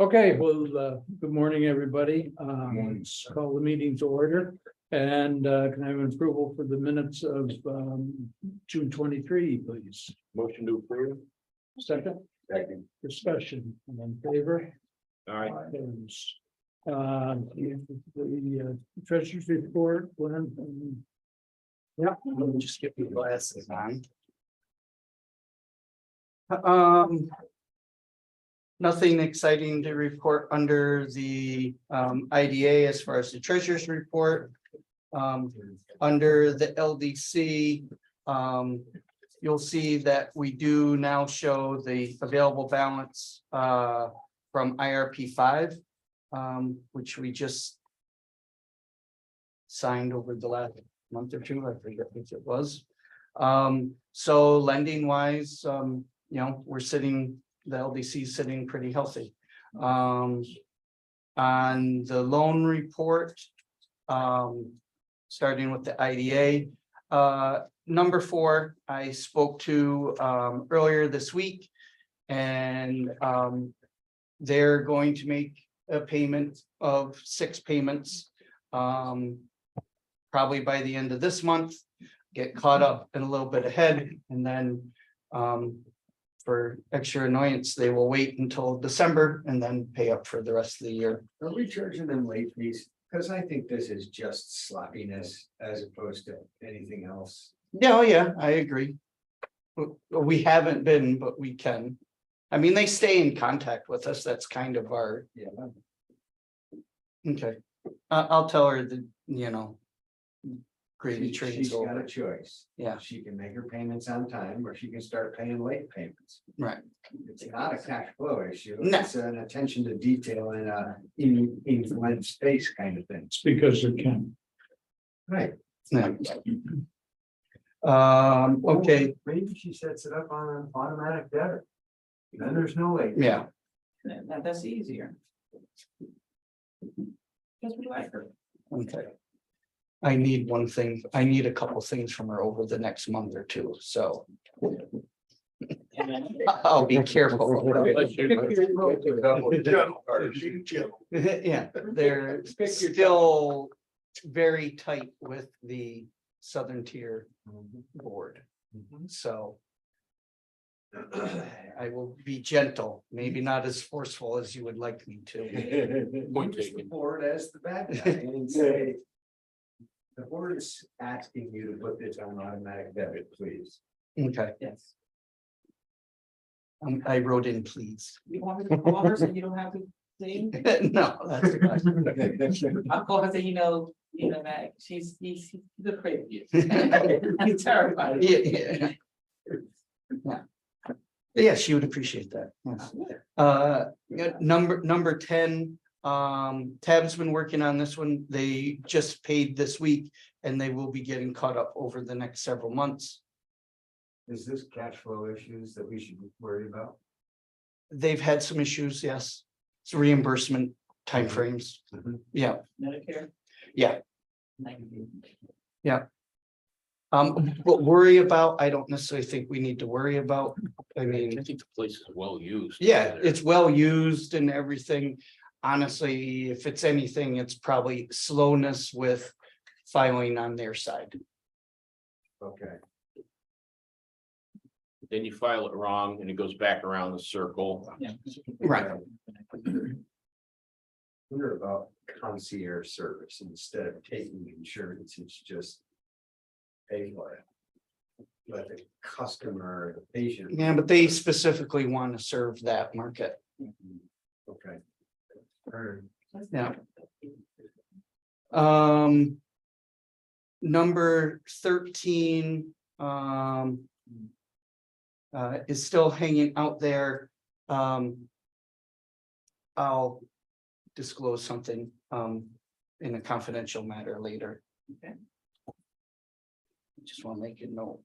Okay, well, good morning, everybody. Morning. Let's call the meeting to order. And can I have an approval for the minutes of June 23, please? Motion to approve. Second, Second. discussion, and in favor? All right. Opposed. The treasurer's report, Glenn. Yeah, let me just get my glasses on. Nothing exciting to report under the IDA as far as the treasurer's report. Under the LDC, you'll see that we do now show the available balance from IRP 5, which we just signed over the last month or two, I forget which it was. So lending wise, we're sitting, the LDC is sitting pretty healthy. On the loan report, starting with the IDA, number 4, I spoke to earlier this week, and they're going to make a payment of 6 payments. Probably by the end of this month, get caught up and a little bit ahead, and then for extra annoyance, they will wait until December and then pay up for the rest of the year. Are we charging them late fees? Because I think this is just sloppiness as opposed to anything else. Yeah, oh yeah, I agree. We haven't been, but we can. I mean, they stay in contact with us. That's kind of our, Yeah. okay. I'll tell her that, gravy train's She's got over. a choice. Yeah. She can make her payments on time, or she can start paying late payments. Right. It's not a cash flow issue. No. It's an attention to detail and in space kind of thing. It's because it can. Right. Yeah. Okay, Maybe she sets it up on an automatic debit. Then there's no late. yeah, That's easier. Because we like her. okay. I need one thing, I need a couple things from her over the next month or two, so I'll be careful. Yeah, they're still very tight with the Southern Tier board, so I will be gentle, maybe not as forceful as you would like me to. Use the board as the bad guy and say. The board is asking you to put this on automatic debit, please. Okay, Yes. I wrote in, please. You want me to call her so you don't have to sing? No, that's fine. I'll call her so that she's the craziest. I'm terrified. Yeah, yeah. Yeah, she would appreciate that. Yes. Number 10, Tab's been working on this one. They just paid this week and they will be getting caught up over the next several months. Is this cash flow issues that we should worry about? They've had some issues, yes. It's reimbursement timeframes. Yeah, Medicare. yeah. 90. But worry about, I don't necessarily think we need to worry about. I mean, I think the place is well used. yeah, it's well used and everything. Honestly, if it's anything, it's probably slowness with filing on their side. Okay. Then you file it wrong and it goes back around the circle. Yeah. Right. Wonder about concierge service instead of taking insurance, it's just. Pay for it. Let the customer, the patient. Yeah, but they specifically want to serve that market. Okay. Heard. Yeah. Number 13 is still hanging out there. I'll disclose something in a confidential matter later. Okay. Just want to make a note.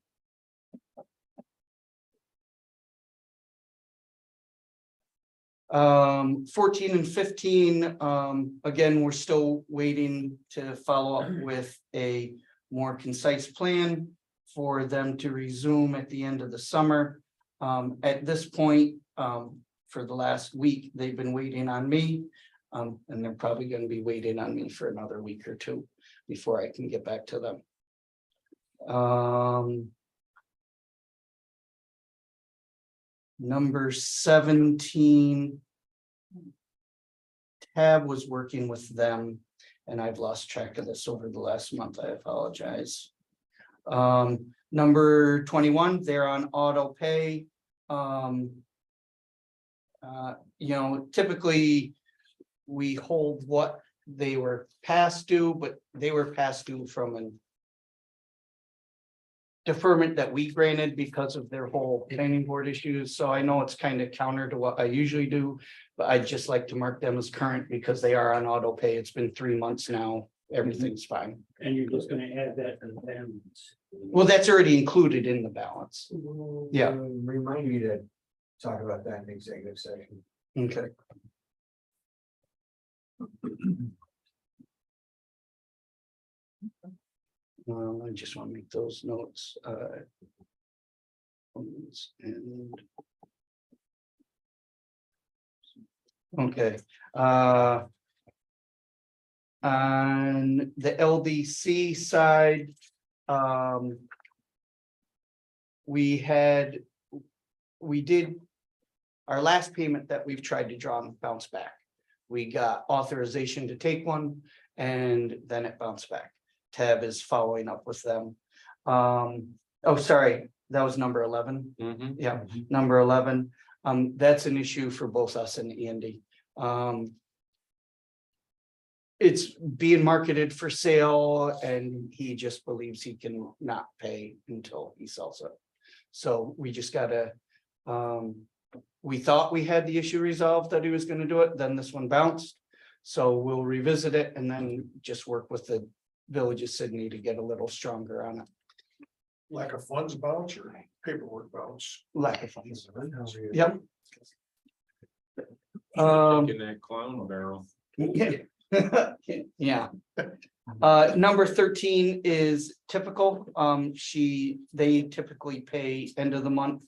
Um, 14 and 15, again, we're still waiting to follow up with a more concise plan for them to resume at the end of the summer. At this point, for the last week, they've been waiting on me. And they're probably gonna be waiting on me for another week or two before I can get back to them. Number 17. Tab was working with them, and I've lost track of this over the last month. I apologize. Number 21, they're on auto pay. Typically we hold what they were past due, but they were past due from an deferment that we granted because of their whole planning board issues. So I know it's kind of counter to what I usually do, but I'd just like to mark them as current because they are on auto pay. It's been 3 months now. Everything's fine. And you're just gonna add that to the balance. Well, that's already included in the balance. Yeah. Remind me to talk about that in executive session. Okay. I just want to make those notes. And okay. On the LDC side, we did our last payment that we've tried to draw and bounce back. We got authorization to take one and then it bounced back. Tab is following up with them. Oh, sorry, that was number 11. Yeah, number 11. That's an issue for both us and Andy. It's being marketed for sale and he just believes he can not pay until he sells it. So we just gotta, we thought we had the issue resolved that he was gonna do it, then this one bounced. So we'll revisit it and then just work with the Village of Sydney to get a little stronger on it. Lack of funds bounce or paperwork bounce? Lack of funds. Yep. In that clown barrel. Yeah. Number 13 is typical. They typically pay end of the month.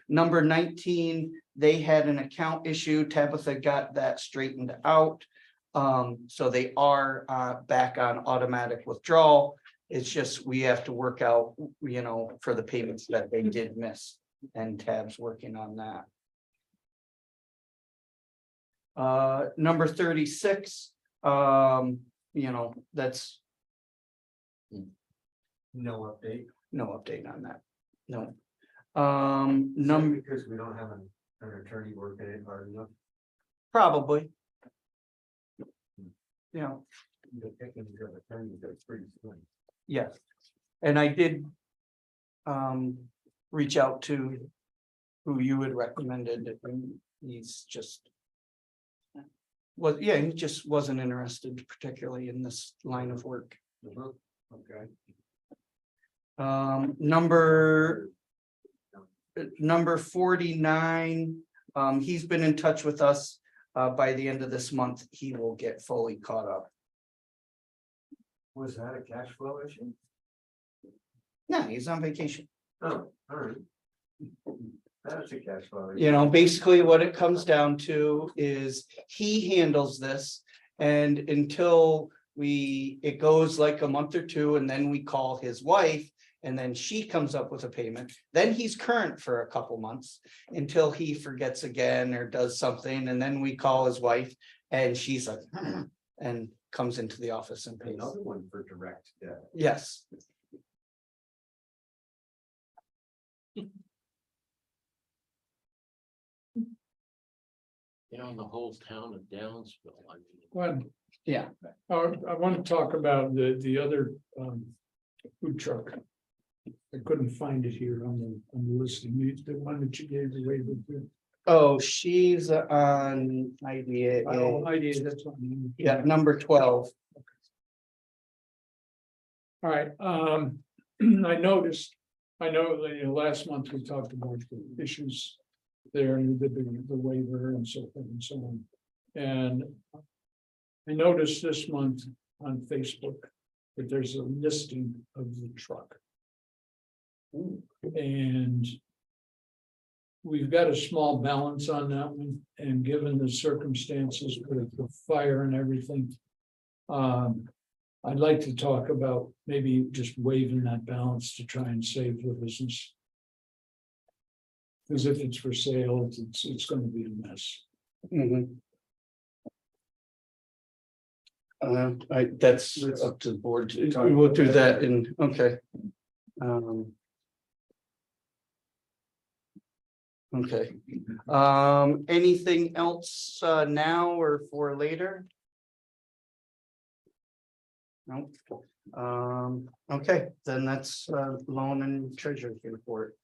Number 19, they had an account issue. Tabitha got that straightened out. So they are back on automatic withdrawal. It's just we have to work out, for the payments that they did miss, and Tab's working on that. Number 36, that's No update. no update on that. No. Because we don't have an attorney working it hard enough. Probably. Yeah. You're picking your attorney, that's pretty soon. Yes, and I did reach out to who you had recommended, and he's just he just wasn't interested particularly in this line of work. Okay. Number 49, he's been in touch with us. By the end of this month, he will get fully caught up. Was that a cash flow issue? Yeah, he's on vacation. Oh, all right. That's a cash flow issue. Basically what it comes down to is he handles this, and until it goes like a month or two, and then we call his wife, and then she comes up with a payment. Then he's current for a couple months until he forgets again or does something, and then we call his wife, and she's like, and comes into the office and pays. Another one for direct debt. Yes. The whole town of Downsville, I mean. Well, Yeah. I want to talk about the other food truck. I couldn't find it here on the listing, the one that you gave away with the. Oh, she's on IDA. Oh, idea, that's what. Yeah, number 12. All right, I noticed, I know that last month we talked about the issues there and the waiver and so forth and so on. And I noticed this month on Facebook that there's a listing of the truck. And we've got a small balance on that one, and given the circumstances with the fire and everything. I'd like to talk about maybe just waiving that balance to try and save the business. Because if it's for sale, it's gonna be a mess. Mhm. That's up to the board. We'll do that in, okay. Okay, anything else now or for later? No. Okay, then that's loan and treasury report.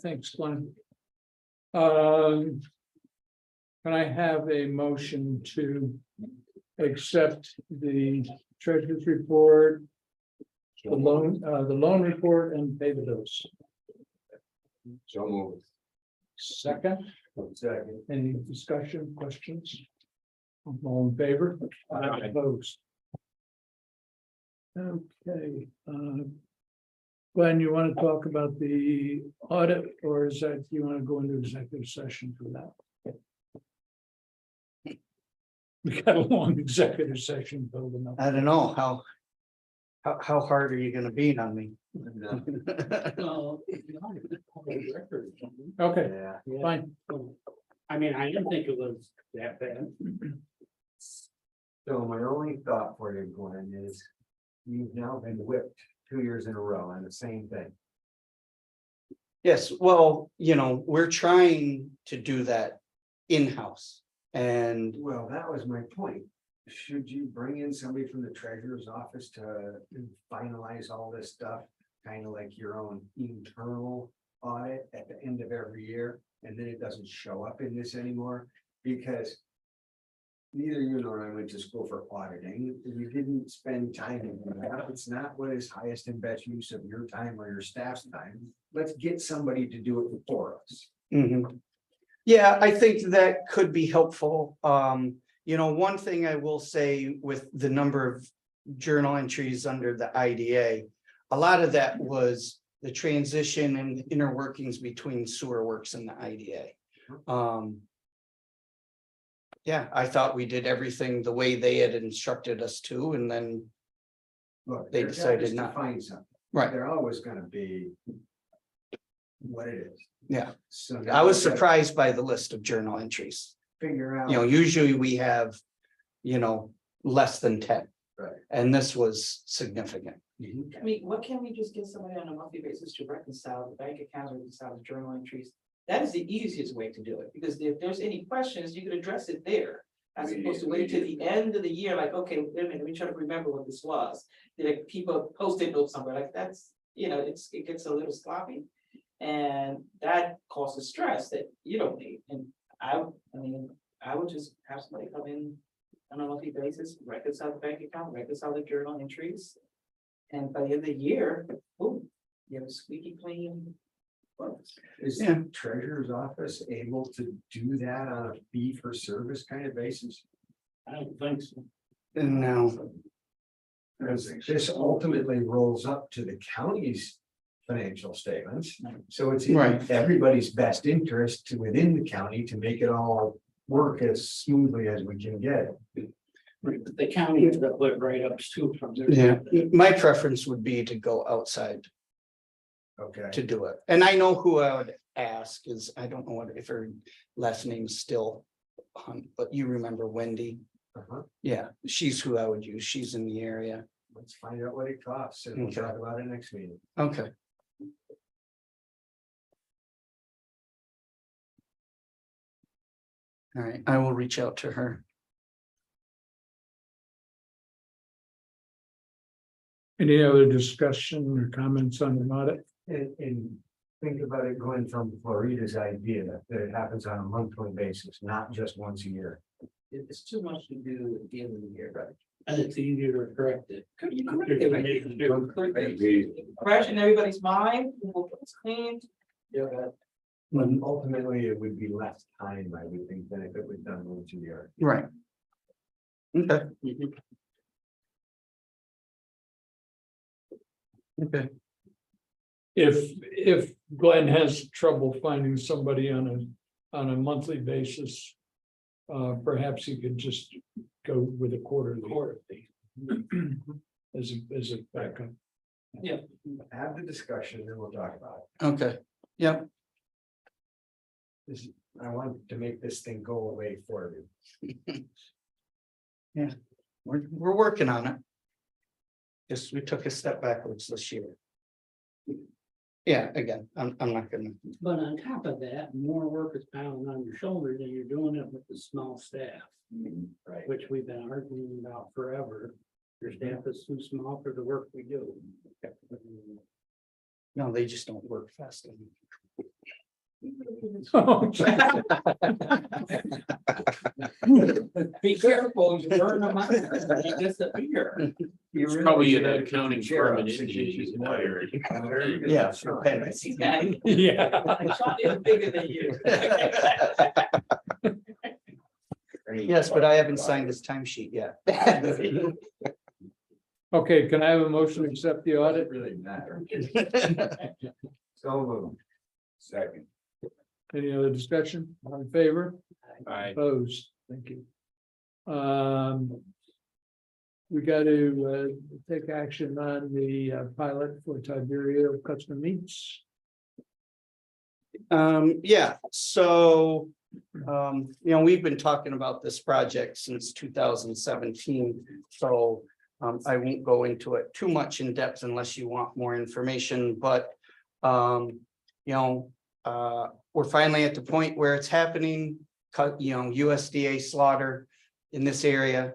Thanks, Glenn. Can I have a motion to accept the treasurer's report, the loan report, and pay the bills? So moved. Second, Second. any discussion, questions? All in favor? Aye. Opposed? Okay, Glenn, you want to talk about the audit, or is that, you want to go into executive session for that? We got a long executive session building up. I don't know, how hard are you gonna be on me? Okay, Yeah. fine. I mean, I didn't think it was that bad. So my only thought for you, Glenn, is you've now been whipped 2 years in a row on the same thing. Yes, well, we're trying to do that in-house and Well, that was my point. Should you bring in somebody from the treasurer's office to finalize all this stuff? Kind of like your own internal audit at the end of every year, and then it doesn't show up in this anymore, because neither you nor I went to school for auditing. We didn't spend time in that. It's not what is highest and best use of your time or your staff's time. Let's get somebody to do it for us. Mhm. Yeah, I think that could be helpful. One thing I will say with the number of journal entries under the IDA, a lot of that was the transition and inner workings between sewer works and the IDA. Yeah, I thought we did everything the way they had instructed us to, and then, Look, They their job decided is to not. find something. right, They're always gonna be what it is. yeah. So I now was we gotta surprised by the list of journal entries. Figure out. Usually we have, less than 10. Right. And this was significant. I mean, what can we just get somebody on a monthly basis to reconcile the bank accounts, reconcile the journal entries? That is the easiest way to do it, because if there's any questions, you can address it there. As opposed to wait till the end of the year, like, okay, wait a minute, let me try to remember what this was. Like, people post-it note somewhere, like, that's, it gets a little sloppy. And that causes stress that you don't need. And I would just have somebody come in on a monthly basis, reconcile the bank account, reconcile the journal entries. And by the end of the year, boom, you have a squeaky clean. books. Is Yeah. the treasurer's office able to do that on a fee for service kind of basis? I don't think so. And now, Because this ultimately rolls up to the county's financial statements. So it's in Right. everybody's best interest to within the county to make it all work as smoothly as we can get it. But the county has got put write-ups too from their. yeah, my preference would be to go outside Okay. to do it. And I know who I would ask is, I don't know what, if her last name is still Hunt, but you remember Wendy? Uh-huh. Yeah, she's who I would use. She's in the area. Let's find out what it costs and we'll Okay. talk about it next meeting. Okay. All right, I will reach out to her. Any other discussion or comments on the audit? And think about it going from Florida's idea that it happens on a monthly basis, not just once a year. It's too much to do at the end of the year, right? And it's easier to correct it. You correct it, right? Fresh in everybody's mind, it's cleaned. But ultimately, it would be less time, I would think, than if it was done once a year. Right. Okay. Okay. if Glenn has trouble finding somebody on a monthly basis. Perhaps he could just go with a quarterly. As a backup. Have the discussion, then we'll talk about Okay, yep, it. I want to make this thing go away for you. we're working on it. Just, we took a step backwards this year. Yeah, again, I'm not gonna, But on top of that, more work is piling on your shoulders and you're doing it with the small staff, Right. which we've been arguing about forever. Your staff is too small for the work we do. no, they just don't work fast enough. Be careful, you burn them out, they disappear. It's probably an accounting firm in India you can hire. Yeah, sure. Yeah. I shot it bigger than you. Yes, but I haven't signed his timesheet yet. Okay, can I have a motion to accept the audit? Really matter. So moved. Second. Any other discussion? All in favor? I, Opposed? Thank you. We got to take action on the pilot for Tiberio custom meats. Yeah, so, we've been talking about this project since 2017, so. I won't go into it too much in depth unless you want more information, but, we're finally at the point where it's happening. USDA slaughter in this area,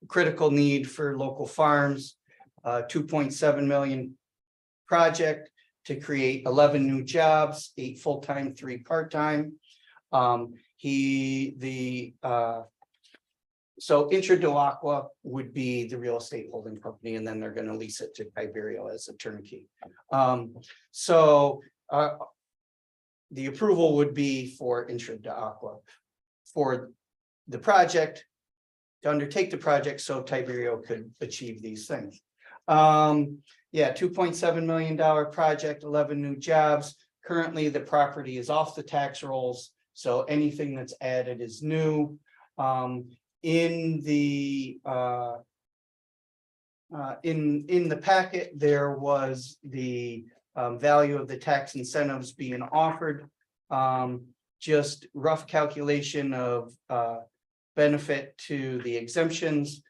critical need for local farms. 2.7 million project to create 11 new jobs, 8 full-time, 3 part-time. So Delaware would be the real estate holding company, and then they're going to lease it to Tiberio as a turnkey. The approval would be for Delaware for the project, to undertake the project so Tiberio could achieve these things. $2.7 million project, 11 new jobs. Currently, the property is off the tax rolls, so anything that's added is new. In the packet, there was the value of the tax incentives being offered. Just rough calculation of benefit to the exemptions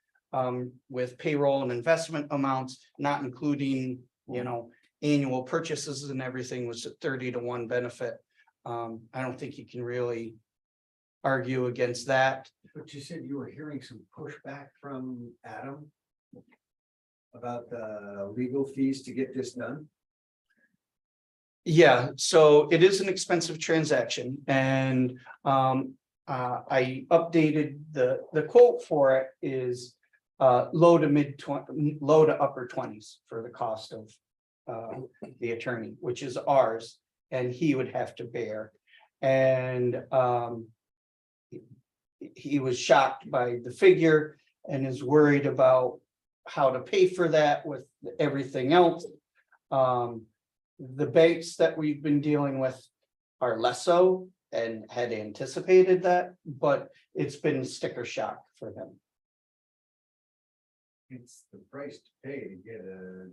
with payroll and investment amounts, not including, annual purchases and everything, was a 30-to-1 benefit. I don't think you can really argue against that. But you said you were hearing some pushback from Adam about the legal fees to get this done. Yeah, so it is an expensive transaction, and I updated the quote for it is low to upper 20s for the cost of the attorney, which is ours, and he would have to bear. And he was shocked by the figure and is worried about how to pay for that with everything else. The banks that we've been dealing with are less so and had anticipated that, but it's been sticker shock for them. It's the price to pay to get a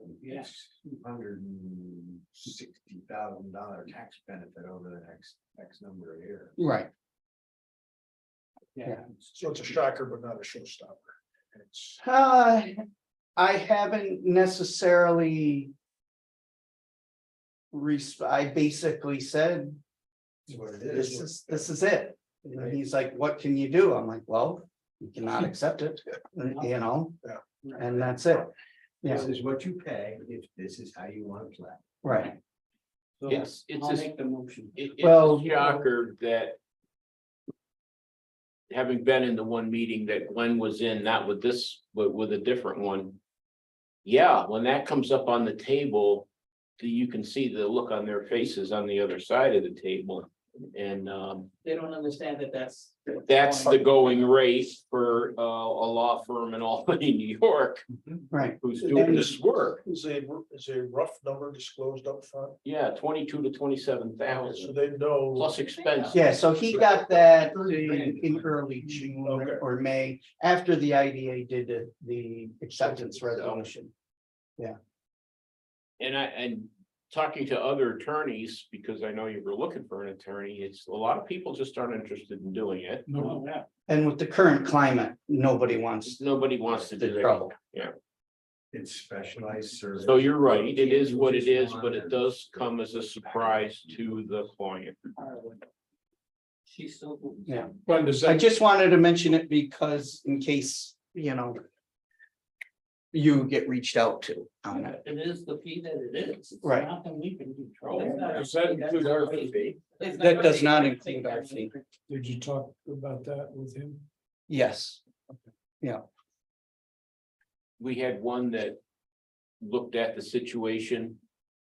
$260,000 tax benefit over the next X number of years. Right. Yeah, so it's a shocker, but not a showstopper. It's, I haven't necessarily. I basically said, That's what it is. this is it. And he's like, what can you do? I'm like, well, you cannot accept it, and that's it. This Yeah, is what you pay if this is how you want to play. right. So It's I'll a- make the motion. it's Well, a shocker that. Having been in the one meeting that Glenn was in, not with this, but with a different one. Yeah, when that comes up on the table, you can see the look on their faces on the other side of the table. And They don't understand that that's the going rate for a law firm in Albany, New York, Right. who's doing this work. Is a rough number disclosed up front, Yeah, 22 to 27,000 so they know. plus expense. Yeah, so he got that in early June or May, after the IDA did the acceptance resolution. And talking to other attorneys, because I know you were looking for an attorney, it's a lot of people just aren't interested in doing it. No, Yeah. And with the current climate, nobody wants Nobody wants to do the that. trouble. It's specialized service. So you're right, it is what it is, but it does come as a surprise to the client. She's so. Yeah. when does I that, just wanted to mention it because in case, you know, you get reached out to on it. It is the fee that it is. It's Right. Nothing we can control. does that include our fee? That does not include our fee. Did you talk about that with him? Yes, We had one that looked at the situation,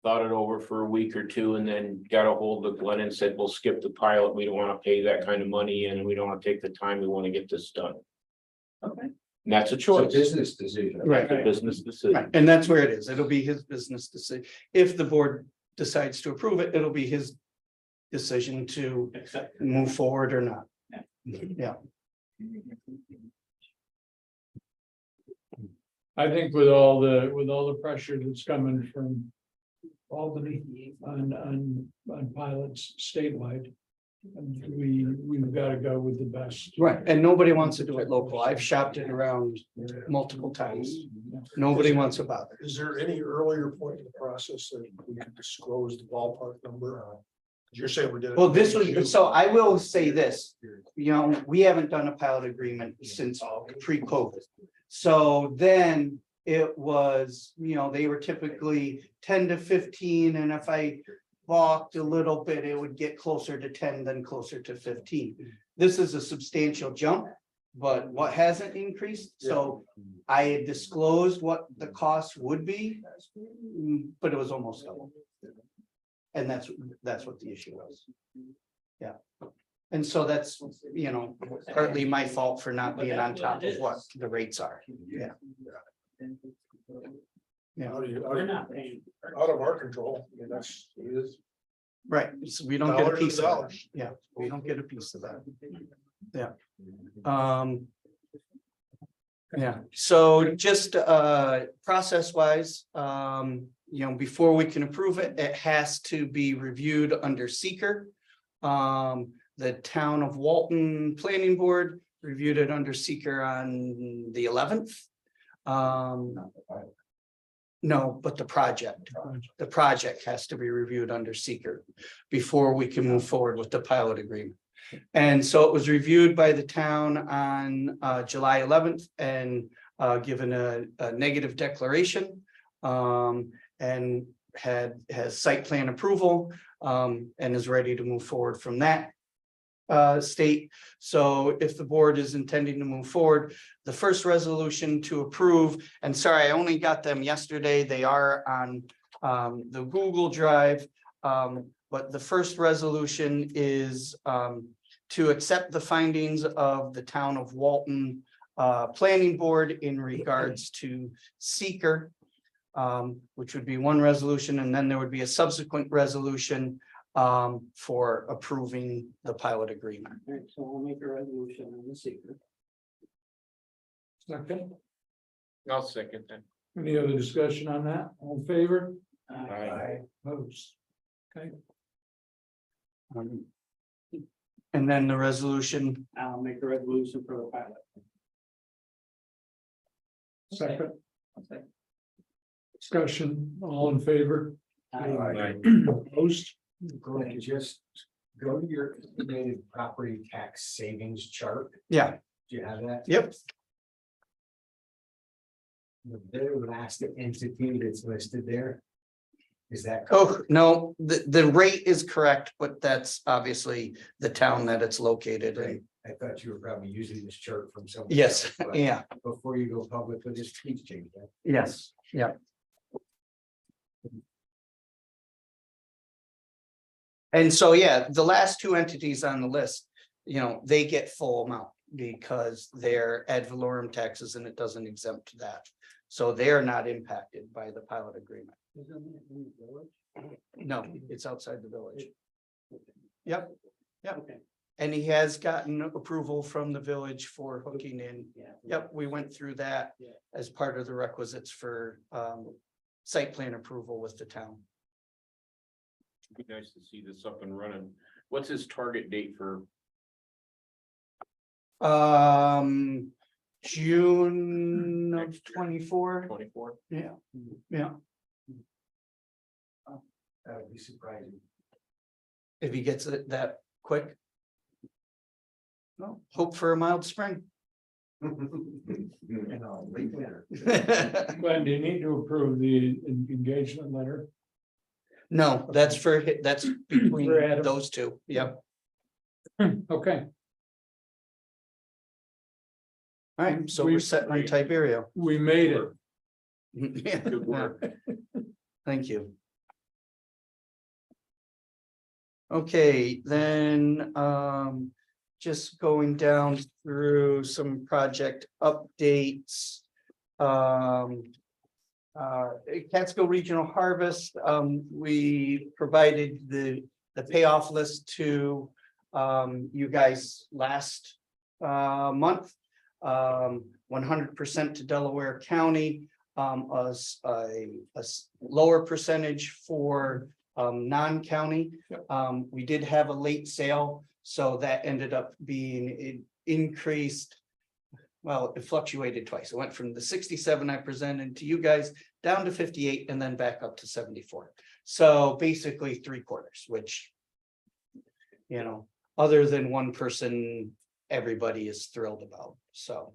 thought it over for a week or two, and then got a hold of Glenn and said, we'll skip the pilot. We don't want to pay that kind of money and we don't want to take the time. We want to get this done. Okay. And that's a It's a choice. business decision. Right. That's a business decision. right, and that's where it is. It'll be his business to say, if the board decides to approve it, it'll be his decision to Except. move forward or not. Yeah, I think with all the pressure that's coming from Albany on pilots statewide. We've got to go with the best. right, and nobody wants to do it local. I've shopped it around multiple times. Nobody wants to bother. Is there any earlier point in the process that we could disclose the ballpark number? You're saying we did it. Well, this was, so I will say this, you know, we haven't done a pilot agreement since pre-COVID. So then it was, you know, they were typically 10 to 15, and if I balked a little bit, it would get closer to 10 than closer to 15. This is a substantial jump, but what hasn't increased, so I had disclosed what the cost would be, but it was almost double. And that's what the issue was. Yeah. And so that's, you know, partly my fault for not being on top of what the rates are. Yeah. Yeah, We're not paying. Out of our control, I mean, that's, it is. right. So we don't get a Dollars piece is of that. dollars. Yeah, we don't get a piece of that. Yeah. Yeah, so just process wise, you know, before we can approve it, it has to be reviewed under seeker. The town of Walton Planning Board reviewed it under seeker on the 11th. No, but the project has to be reviewed under seeker before we can move forward with the pilot agreement. And so it was reviewed by the town on July 11th and given a negative declaration. And has site plan approval and is ready to move forward from that state. So if the board is intending to move forward, the first resolution to approve, and sorry, I only got them yesterday. They are on the Google Drive. But the first resolution is to accept the findings of the town of Walton Planning Board in regards to seeker, which would be one resolution, and then there would be a subsequent resolution for approving the pilot agreement. All right, so I'll make a resolution on the secret. Second, I'll second that. any other discussion on that? All in favor? Aye. Opposed? Okay, And then the resolution, I'll make a resolution for the pilot. second. Discussion, all in favor? Aye. Opposed? Go ahead, just go to your estimated property tax savings chart. yeah, Do you have that? yep, The very last entity that's listed there. Is that? oh, no, the rate is correct, but that's obviously the town that it's located in. I thought you were probably using this chart from somewhere. Yes, else, but yeah, Before you go public with this, please change that. yes, yeah. And so, yeah, the last two entities on the list, they get full amount because they're ad valorem taxes and it doesn't exempt that. So they're not impacted by the pilot agreement. Isn't it in the village? No, it's outside the village. Yep, Okay, and he has gotten approval from the village for hooking in. yeah. Yep, we went through that Yeah. as part of the requisites for site plan approval with the town. It'd be nice to see this up and running. What's his target date for? June of Next year. 24. 24? Yeah, yeah. That would be surprising. If he gets it that quick. Well, hope for a mild spring. Late winter. Glenn, do you need to approve the engagement letter? No, that's between For Adam. those two. Yep. Okay, All right, so we're set on Tiberio. we made it. Yeah, Good work. thank you. Okay, then, just going down through some project updates. Catskill Regional Harvest, we provided the payoff list to you guys last month. 100% to Delaware County, a lower percentage for non-county. We did have a late sale, so that ended up being increased. Well, it fluctuated twice. It went from the 67 I presented to you guys down to 58 and then back up to 74. So basically 3/4, which, other than one person, everybody is thrilled about. So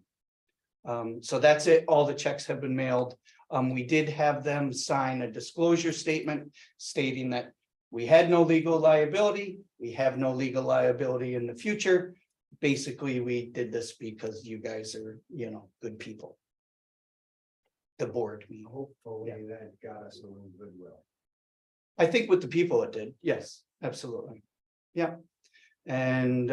that's it. All the checks have been mailed. We did have them sign a disclosure statement stating that we had no legal liability. We have no legal liability in the future. Basically, we did this because you guys are, good people. The board. Hopefully that got us a little goodwill. I think with the people it did. Yes, absolutely. Yeah. And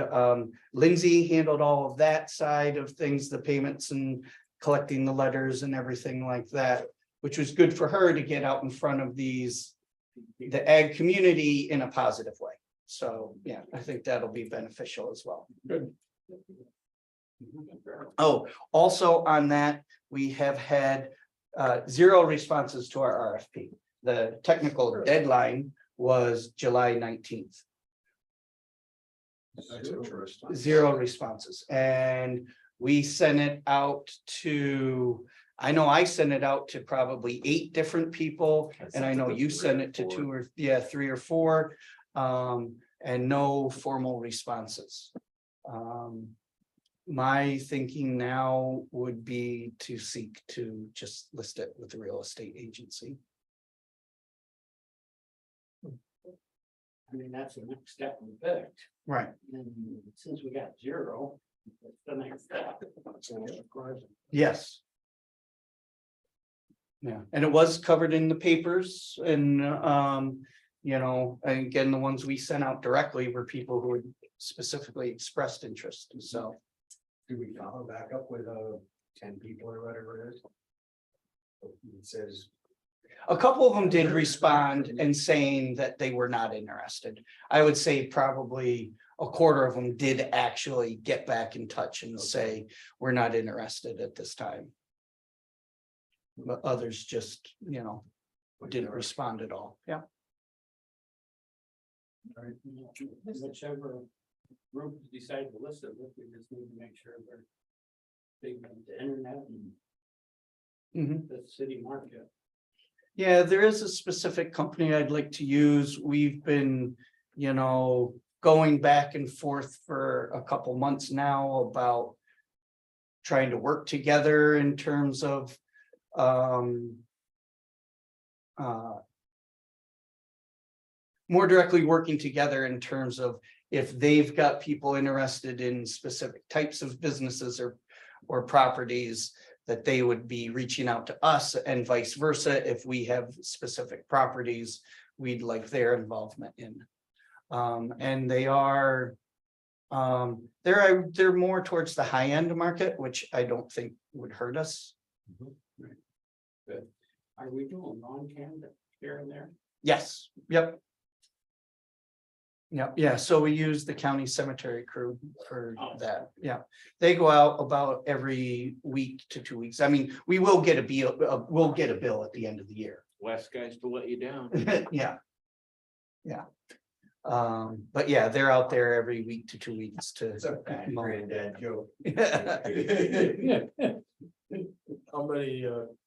Lindsay handled all of that side of things, the payments and collecting the letters and everything like that, which was good for her to get out in front of the ag community in a positive way. So, yeah, I think that'll be beneficial as well. Good. Oh, also on that, we have had 0 responses to our RFP. The technical deadline was July 19th. That's interesting. 0 responses, and we sent it out to, I know I sent it out to probably 8 different people, and I know you sent it to 3 or 4. And no formal responses. My thinking now would be to seek to just list it with the real estate agency. I mean, that's the next step in fact. Right. And since we got 0, that's the next step. Yes. Yeah, and it was covered in the papers and, and again, the ones we sent out directly were people who had specifically expressed interest, so. Do we follow back up with 10 people or whatever it is? It says. A couple of them did respond and saying that they were not interested. I would say probably 1/4 of them did actually get back in touch and say, we're not interested at this time. But others just, didn't respond at all. Yeah. Whichever group decide to list it, we just need to make sure they're big on the internet and the city market. Yeah, there is a specific company I'd like to use. We've been, going back and forth for a couple months now about trying to work together in terms of more directly working together in terms of if they've got people interested in specific types of businesses or properties, that they would be reaching out to us and vice versa. If we have specific properties, we'd like their involvement in. And they are. They're more towards the high end market, which I don't think would hurt us. Are we doing lawn canvas here and there? Yes, yep. Yep, yeah, so we use the county cemetery crew for Oh. that, yeah. They go out about every week to 2 weeks. I mean, we will get a bill, we'll get a bill at the end of the year. Last guys to let you down. Yeah. Yeah. But yeah, they're out there every week to 2 weeks to. It's a mow. granddad joke. How many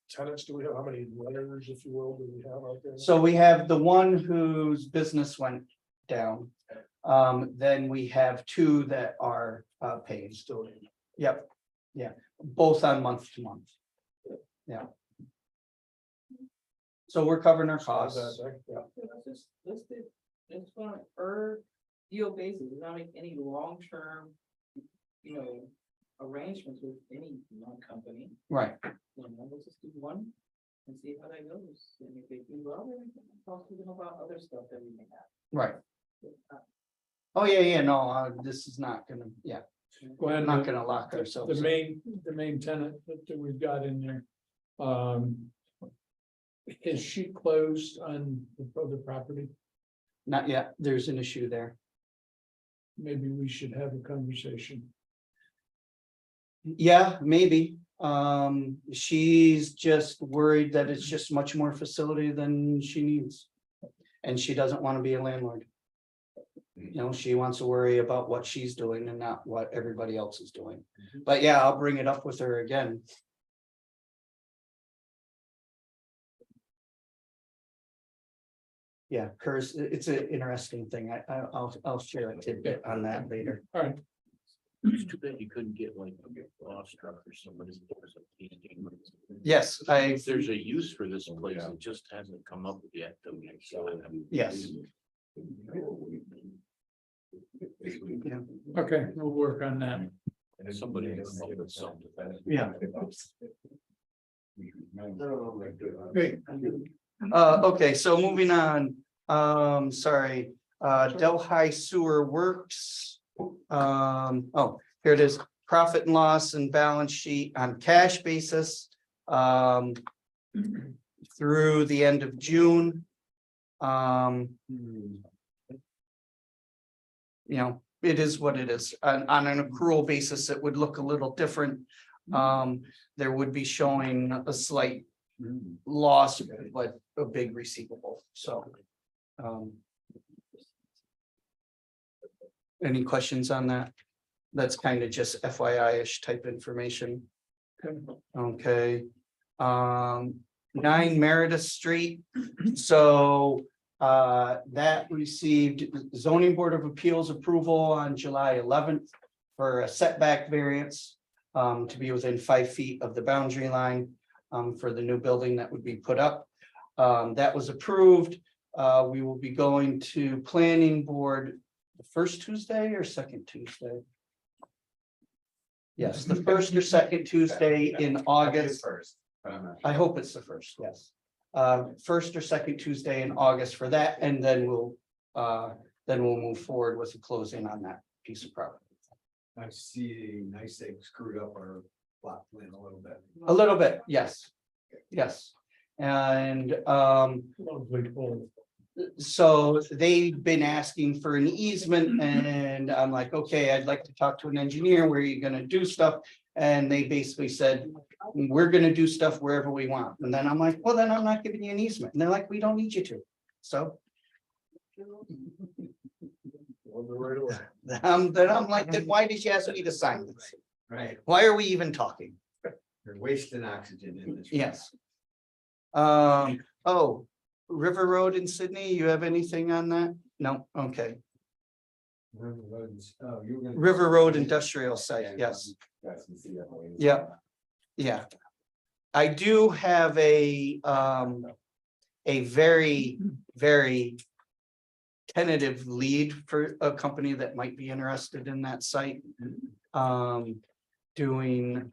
tenants do we have? How many renters, if you will, do we have out there? So we have the one whose business went down. Then we have two that are paying. Still, Yep, yeah, both on month to month. Yeah. So we're covering our costs. yeah. Let's go on a per deal basis, does not make any long-term, arrangements with any one company. Right, Let's just do one and see how that goes. And if they do well, then we can talk to them about other stuff that we may have. right. Uh, Oh, yeah, no, this is not gonna, yeah, Glenn, I'm not gonna lock the ourselves. the main tenant that we've got in there. Is she closed on the other property? Not yet, there's an issue there. Maybe we should have a conversation. Yeah, maybe. She's just worried that it's just much more facility than she needs. And she doesn't want to be a landlord. She wants to worry about what she's doing and not what everybody else is doing. But yeah, I'll bring it up with her again. Yeah, hers, it's an interesting thing. I'll share a tidbit on that later. All right, It's too bad you couldn't get like a lost truck or somebody. Yes, There's a use for this place, it just hasn't come up yet. though, so. Yes. okay, we'll work on that. Somebody can come up with something. Yeah. Great. Okay, so moving on, sorry, Delhi Sewer Works. Oh, here it is, profit and loss and balance sheet on cash basis. Through the end of June. It is what it is, on an accrual basis, it would look a little different. There would be showing a slight loss, but a big receivable, so. Any questions on that? That's kind of just FYI-ish type information. Okay. 9 Meredith Street, so that received zoning board of appeals approval on July 11th for a setback variance to be within 5 feet of the boundary line for the new building that would be put up. That was approved. We will be going to planning board the first Tuesday or second Tuesday. Yes, the first or second Tuesday in August. First. I hope it's the first, yes. First or second Tuesday in August for that, and then we'll move forward with the closing on that piece of property. I see, nice they screwed up our plot plan a little bit. A little bit, yes. Yes. And Lovely, full. so they've been asking for an easement, and I'm like, okay, I'd like to talk to an engineer, where you're gonna do stuff. And they basically said, we're gonna do stuff wherever we want. And then I'm like, well, then I'm not giving you an easement. And they're like, we don't need you to. So then I'm like, then why did you ask me to sign this? Right, Why are we even talking? you're wasting oxygen in this. Yes. Oh, River Road in Sydney, you have anything on that? No, okay. River Roads, oh, you were gonna. River Road Industrial Site, yes. Yeah. Yeah. I do have a very, very tentative lead for a company that might be interested in that site. Doing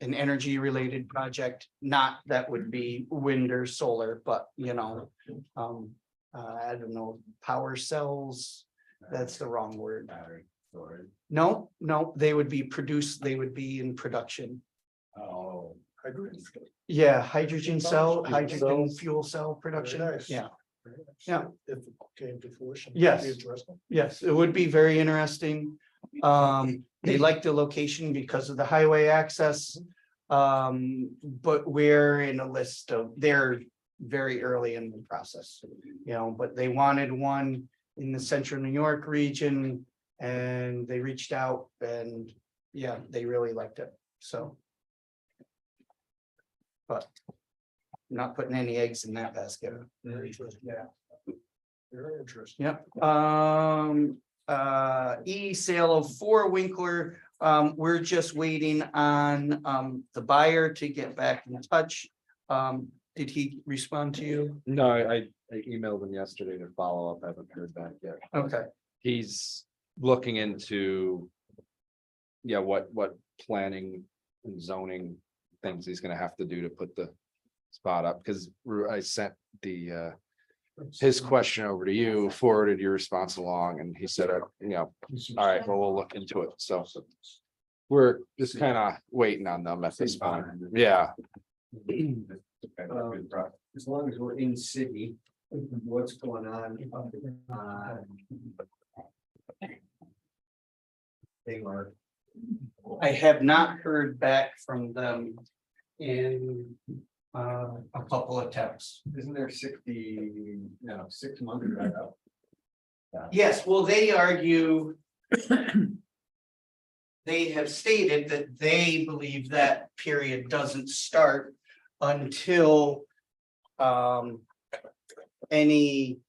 an energy related project, not that would be wind or solar, but I don't know, power cells, that's the wrong word. Battery storage. No, they would be produced, they would be in production. Oh. Hydrogen. Yeah, hydrogen cell, Fuel hydrogen cells. fuel cell production, Very nice. yeah. Very nice. Yeah. If it came to fruition. Yes. it'd be interesting. Yes, it would be very interesting. They like the location because of the highway access. But we're in a list of, they're very early in the process, you know, but they wanted one in the central New York region. And they reached out and, yeah, they really liked it, so. But not putting any eggs in that basket. Very interesting. Yeah. Very interesting. Yep, sale of 4 Winkler, we're just waiting on, the buyer to get back in touch. Did he respond to you? No, I emailed him yesterday to follow up. I haven't heard back yet. Okay, He's looking into. Yeah, what planning and zoning things he's gonna have to do to put the spot up, because I sent the his question over to you, forwarded your response along, and he said, all right, well, we'll look into it, so. We're just kind of waiting on them at this point, yeah. As long as we're in city, what's going on? They were, I have not heard back from them in a couple of texts. isn't there 6 months right up? Yes, well, they argue. They have stated that they believe that period doesn't start until. Any.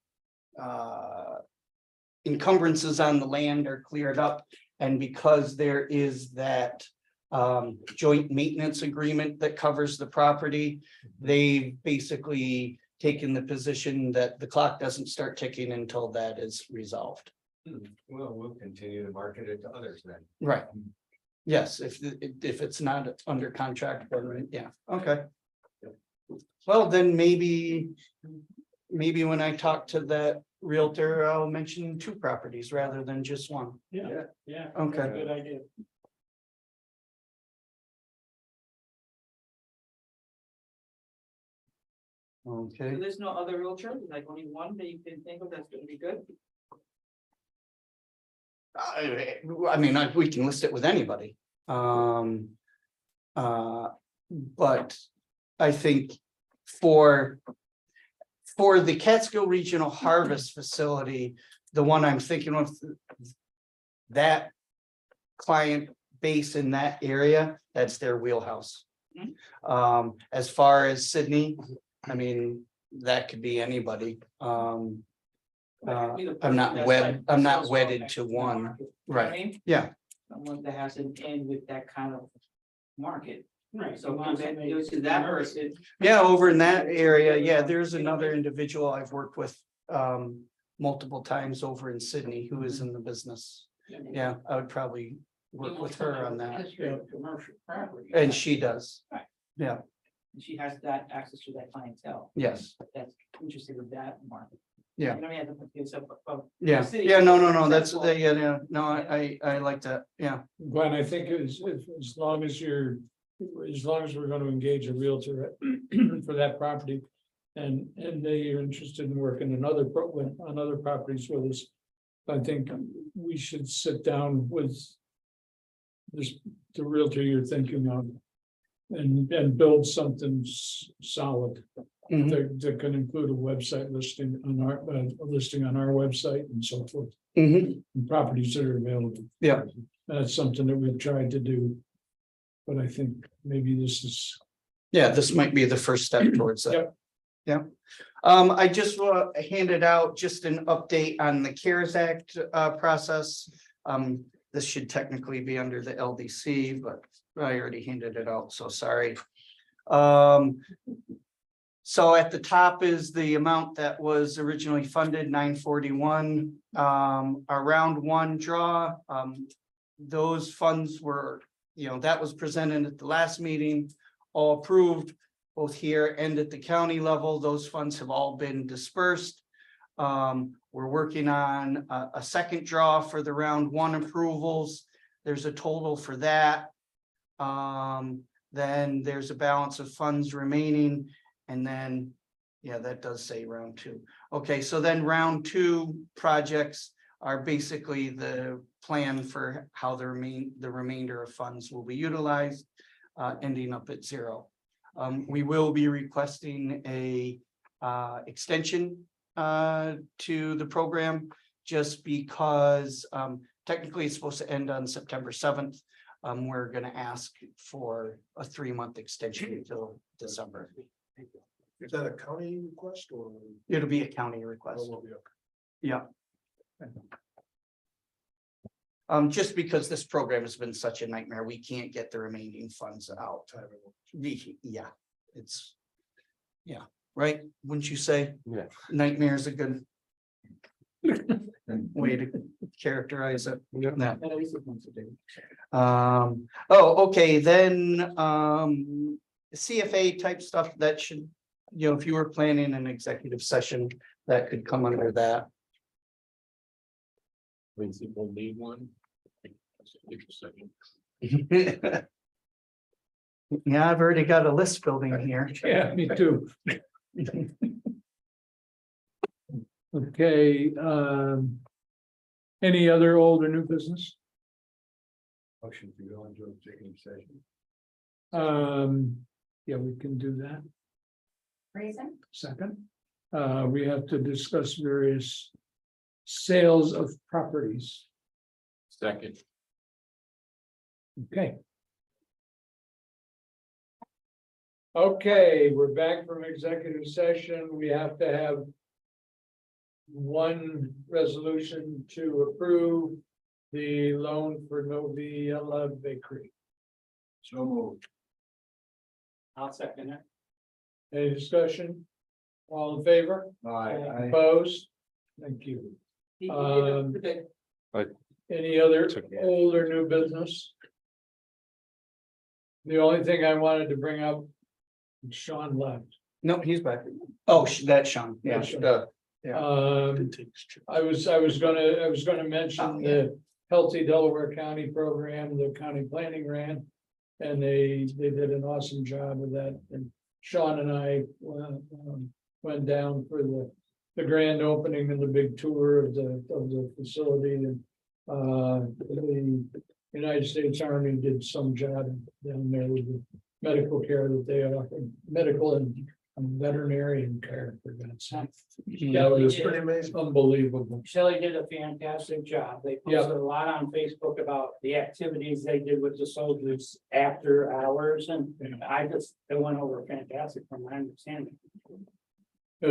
Encumbrances on the land are cleared up, and because there is that. Joint maintenance agreement that covers the property, they basically taken the position that the clock doesn't start ticking until that is resolved. Well, we'll continue to market it to others then. Right. Yes, if it's not under contract, then yeah, okay. Well, then maybe when I talk to that realtor, I'll mention 2 properties rather than just 1. Yeah. Okay. that's a good idea. Okay. So there's no other realtor, like only one that you can think of that's gonna be good? I mean, we can list it with anybody. But I think for the Catskill Regional Harvest Facility, the one I'm thinking of, that client base in that area, that's their wheelhouse. As far as Sydney, I mean, that could be anybody. I'm not wedded to one, right? Yeah, Someone that has an end with that kind of market, Right. so to that person. yeah, over in that area, yeah, there's another individual I've worked with multiple times over in Sydney who is in the business. Yeah, I would probably work with her on that, Commercial property. and she does. Yeah, She has that access to that clientele. yes, That's interested in that market. Yeah. You know, we have to put this up, yeah, city- yeah, no, that's, yeah, no, I like that, yeah. Glenn, I think as long as we're gonna engage a realtor for that property. And they are interested in working on other properties with us. I think we should sit down with. The realtor you're thinking of. And build something solid Mhm, that can include a website listing on our website and so forth. mhm, And properties that are available. Yeah. That's something that we've tried to do. But I think maybe this is. yeah, this might be the first step towards that. Yep. Yeah, I just handed out just an update on the CARES Act process. This should technically be under the LDC, but I already handed it out, so sorry. So at the top is the amount that was originally funded, 941, our round 1 draw. Those funds were, that was presented at the last meeting, all approved, both here and at the county level. Those funds have all been dispersed. We're working on a second draw for the round one approvals. There's a total for that. Then there's a balance of funds remaining, and then, yeah, that does say round two. Okay, so then round two projects are basically the plan for how the remainder of funds will be utilized, ending up at zero. We will be requesting a extension to the program, just because technically it's supposed to end on September 7th. We're gonna ask for a 3-month extension until December. Is that a county request or? It'll be a county request. Will be okay. Yeah. Just because this program has been such a nightmare, we can't get the remaining funds out. Yeah, it's. Yeah, right, wouldn't you say? Yeah. Nightmare is a good way to characterize it. Yeah. Oh, okay, then, CFA type stuff that should, if you were planning an executive session, that could come under that. We'll need one. Take a second. Yeah, I've already got a list building here. Yeah, me too. Okay, any other old or new business? Motion to go into executive session. Yeah, we can do that. Reason? Second, we have to discuss various sales of properties. Second. Okay. Okay, we're back from executive session. We have to have one resolution to approve the loan for Noviella Bakery. So moved. I'll second it. Any discussion? All in favor? Aye. Opposed? Thank you. Any other old or new business? The only thing I wanted to bring up, Sean left. No, he's back. Oh, that's Sean, yeah. That's Sean. Yeah. I was gonna mention the Healthy Delaware County program, the county planning ran. And they did an awesome job of that, and Sean and I went down for the grand opening and the big tour of the facility, and the United States Army did some job down there with the medical care that they offer, medical and veterinarian care for God's sake. Yeah, That was pretty amazing. unbelievable. Shelley did a fantastic job. They posted a lot on Facebook about the activities they did with the soldiers after hours, and it went over fantastic from my understanding.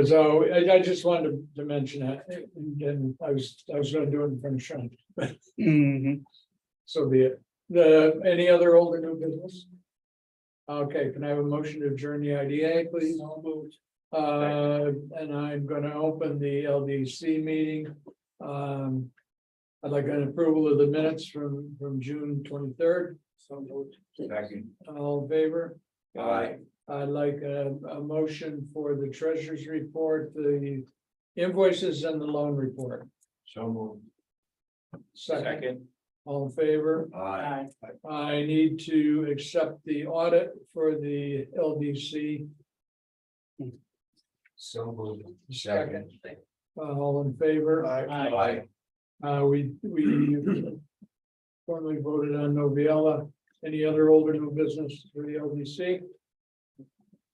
So I just wanted to mention that, and I was gonna do it in front of Sean, but Mhm. so be it. Any other old or new business? Okay, can I have a motion to adjourn the IDA, please? And I'm gonna open the LDC meeting. I'd like an approval of the minutes from June 23rd. So moved. Second. All in favor? Aye. I'd like a motion for the treasurer's report, the invoices and the loan report. So moved. Second, all in favor? Aye. I need to accept the audit for the LDC. So moved. Second. All in favor? Aye. We formally voted on Noviella. Any other older new business for the LDC?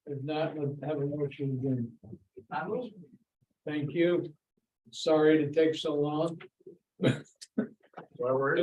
If not, let's have a motion again. Thank you. Sorry to take so long. Well, we're.